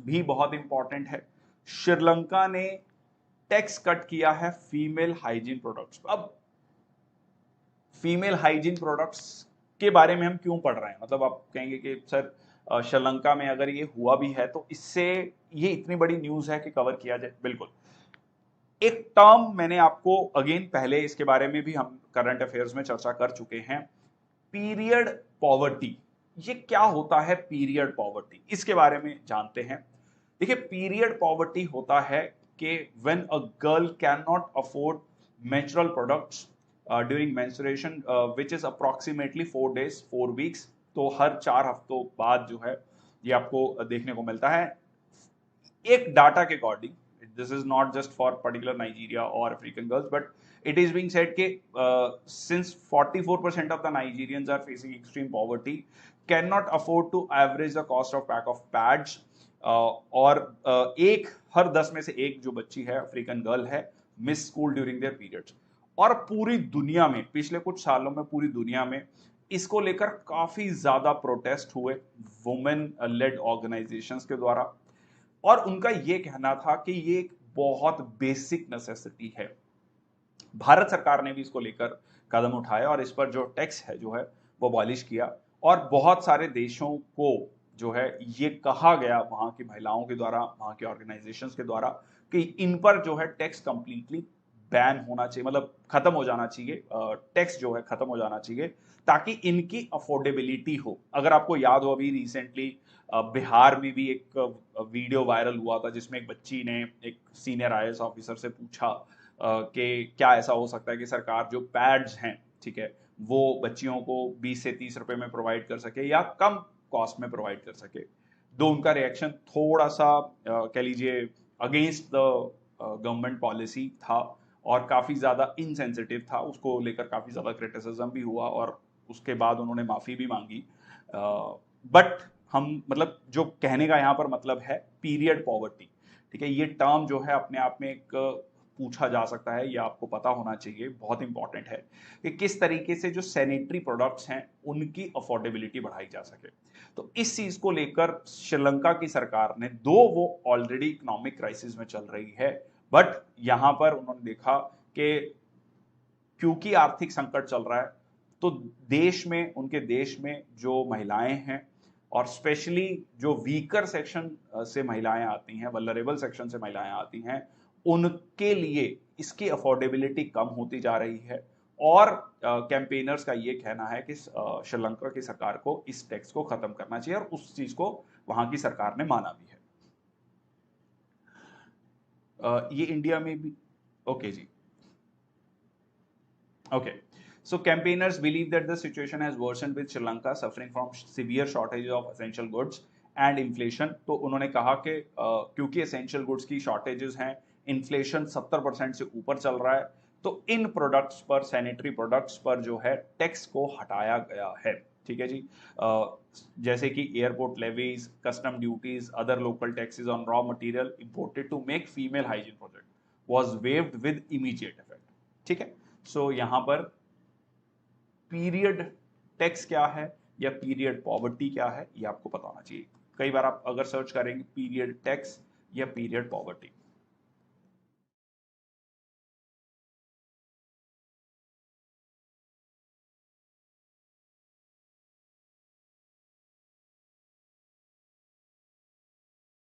भी बहुत इंपॉर्टेंट है। श्रीलंका ने टैक्स कट किया है फीमेल हाइजीन प्रोडक्ट्स पर। अब फीमेल हाइजीन प्रोडक्ट्स के बारे में हम क्यों पढ़ रहे हैं, मतलब आप कहेंगे कि सर श्रीलंका में अगर ये हुआ भी है तो इससे ये इतनी बड़ी न्यूज है कि कवर किया जाए। बिल्कुल, एक टर्म मैंने आपको अगेन पहले इसके बारे में भी हम करंट अफेयर्स में चर्चा कर चुके हैं, पीरियड पॉवर्टी। ये क्या होता है पीरियड पॉवर्टी, इसके बारे में जानते हैं। देखिए, पीरियड पॉवर्टी होता है कि when a girl can not afford menstrual products during menstruation which is approximately 4 days 4 weeks। तो हर 4 हफ्तों बाद जो है ये आपको देखने को मिलता है। एक डाटा के according, this is not just for particular Nigeria or African girls, but it is being said that since 44% of the Nigerians are facing extreme poverty, cannot afford to average the cost of pack of pads, और एक हर 10 में से एक जो बच्ची है African girl है miss school during their periods. और पूरी दुनिया में पिछले कुछ सालों में पूरी दुनिया में इसको लेकर काफी ज्यादा प्रोटेस्ट हुए वुमेन लेड ऑर्गेनाइजेशंस के द्वारा, और उनका यह कहना था कि ये एक बहुत बेसिक नेसेसिटी है। भारत सरकार ने भी इसको लेकर कदम उठाया और इस पर जो टैक्स है जो है वो अबॉलिश किया, और बहुत सारे देशों को जो है ये कहा गया वहां की महिलाओं के द्वारा, वहां के ऑर्गेनाइजेशंस के द्वारा, कि इन पर जो है टैक्स कंप्लीटली बैन होना चाहिए, मतलब खत्म हो जाना चाहिए, टैक्स जो है खत्म हो जाना चाहिए, ताकि इनकी अफोर्डेबिलिटी हो। अगर आपको याद हो, अभी रिसेंटली बिहार में भी एक वीडियो वायरल हुआ था जिसमें एक बच्ची ने एक सीनियर आईएएस ऑफिसर से पूछा कि क्या ऐसा हो सकता है कि सरकार जो पैड्स हैं, ठीक है, वो बच्चियों को 20 से 30 रुपए में प्रोवाइड कर सके या कम कॉस्ट में प्रोवाइड कर सके। दो उनका रिएक्शन थोड़ा सा कह लीजिए अगेंस्ट द गवर्नमेंट पॉलिसी था और काफी ज्यादा इनसेंसिटिव था, उसको लेकर काफी ज्यादा क्रिटिसिज्म भी हुआ और उसके बाद उन्होंने माफी भी मांगी। बट हम मतलब जो कहने का यहाँ पर मतलब है पीरियड पॉवर्टी, ठीक है, ये टर्म जो है अपने आप में एक पूछा जा सकता है, ये आपको पता होना चाहिए, बहुत इंपॉर्टेंट है कि किस तरीके से जो सैनिटरी प्रोडक्ट्स हैं उनकी अफोर्डेबिलिटी बढ़ाई जा सके। तो इस चीज को लेकर श्रीलंका की सरकार ने, दो वो ऑलरेडी इकोनॉमिक क्राइसिस में चल रही है, बट यहां पर उन्होंने देखा कि क्योंकि आर्थिक संकट चल रहा है तो देश में, उनके देश में जो महिलाएं हैं और स्पेशली जो वीकर सेक्शन से महिलाएं आती हैं, वल्नरेबल सेक्शन से महिलाएं आती हैं, उनके लिए इसकी अफोर्डेबिलिटी कम होती जा रही है। और कैंपेनर्स का ये कहना है कि श्रीलंका की सरकार को इस टैक्स को खत्म करना चाहिए और उस चीज को वहां की सरकार ने माना भी है। ये इंडिया में भी okay ji, okay. So campaigners believe that the situation has worsened with Sri Lanka suffering from severe shortages of essential goods and inflation। तो उन्होंने कहा कि क्योंकि essential goods की shortages हैं, inflation 70% से ऊपर चल रहा है, तो इन प्रोडक्ट्स पर, सैनिटरी प्रोडक्ट्स पर जो है टैक्स को हटाया गया है, ठीक है जी। जैसे कि airport levies, customs duties, other local taxes on raw material imported to make female hygiene product was waived with immediate effect, ठीक है। सो यहां पर पीरियड टैक्स क्या है या पीरियड पॉवर्टी क्या है ये आपको पता होना चाहिए। कई बार आप अगर सर्च करेंगे पीरियड टैक्स या पीरियड पॉवर्टी,